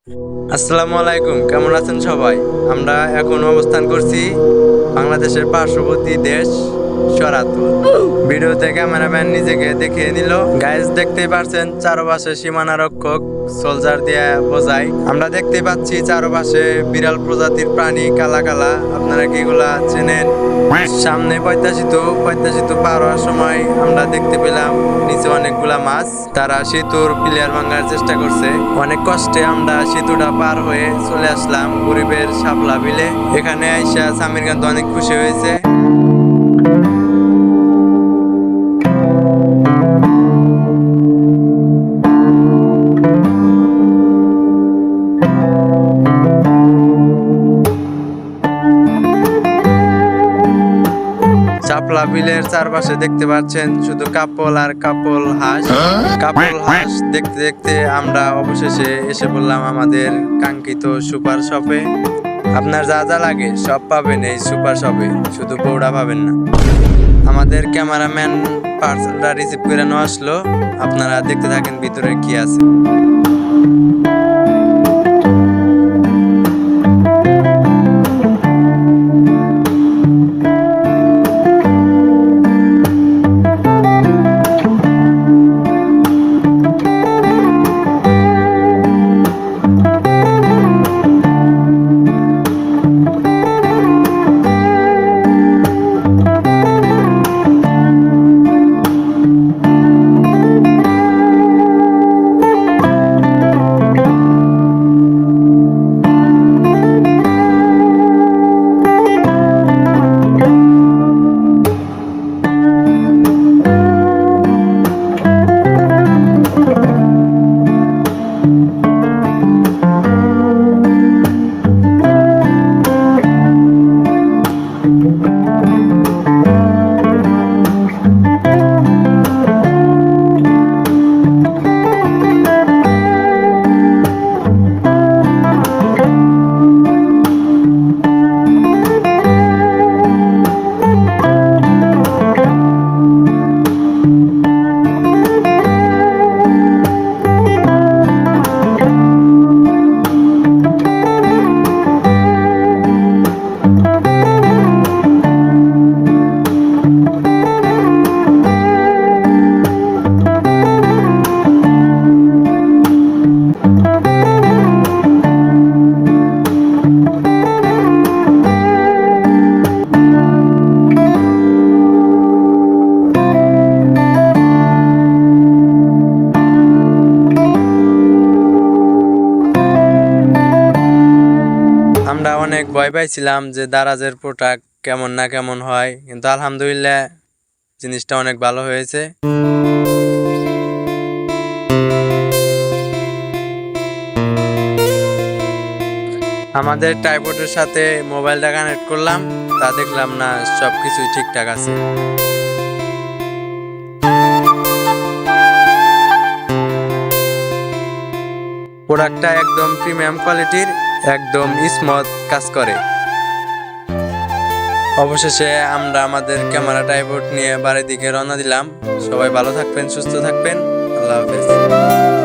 আসসালামু আলাইকুম, কেমন আছেন সবাই? আমরা এখন অবস্থান করছি বাংলাদেশের পার্শ্ববর্তী দেশ সরাতুল। ভিডিওতে ক্যামেরাম্যান নিজেকে দেখিয়ে নিল। গাইস, দেখতেই পারছেন চারপাশে সীমানা রক্ষক সোলজার দিয়ে বোঝাই। আমরা দেখতে পাচ্ছি চারপাশে বিড়াল প্রজাতির প্রাণী কালা কালা। আপনারা কি এগুলা চেনেন? সামনে পদ্মা সেতু পার হওয়ার সময় আমরা দেখতে পেলাম নিচে অনেকগুলা মাছ। তারা সেতুর পিলার ভাঙার চেষ্টা করছে। অনেক কষ্টে আমরা সেতুটা পার হয়ে চলে আসলাম গরিবের শাপলা বিলে। এখানে আইসা সামির কান্ত অনেক খুশি হয়েছে। শাপলা বিলের চারপাশে দেখতে পাচ্ছেন শুধু কাপল আর কাপল হাঁস। কাপল হাঁস দেখতে দেখতে আমরা অবশেষে এসে বললাম আমাদের কাঙ্ক্ষিত সুপার শপে। আপনার যা যা লাগে সব পাবেন এই সুপার শপে, শুধু পৌড়া পাবেন না। আমাদের ক্যামেরাম্যান পার্সেলটা রিসিভ করে নিয়ে আসলো। আপনারা দেখতে থাকেন ভিতরে কি আছে। আমরা অনেক ভয় পাইছিলাম যে দারাজের প্রোডাক্ট কেমন না কেমন হয়, কিন্তু আলহামদুলিল্লাহ জিনিসটা অনেক ভালো হয়েছে। আমাদের ট্রাইপডের সাথে মোবাইলটা কানেক্ট করলাম, তা দেখলাম না সবকিছুই ঠিকঠাক আছে। প্রোডাক্টটা একদম প্রিমিয়াম কোয়ালিটির, একদম স্মুথ কাজ করে। অবশেষে আমরা আমাদের ক্যামেরা ট্রাইপড নিয়ে বাড়ির দিকে রওনা দিলাম। সবাই ভালো থাকবেন, সুস্থ থাকবেন। আল্লাহ হাফেজ।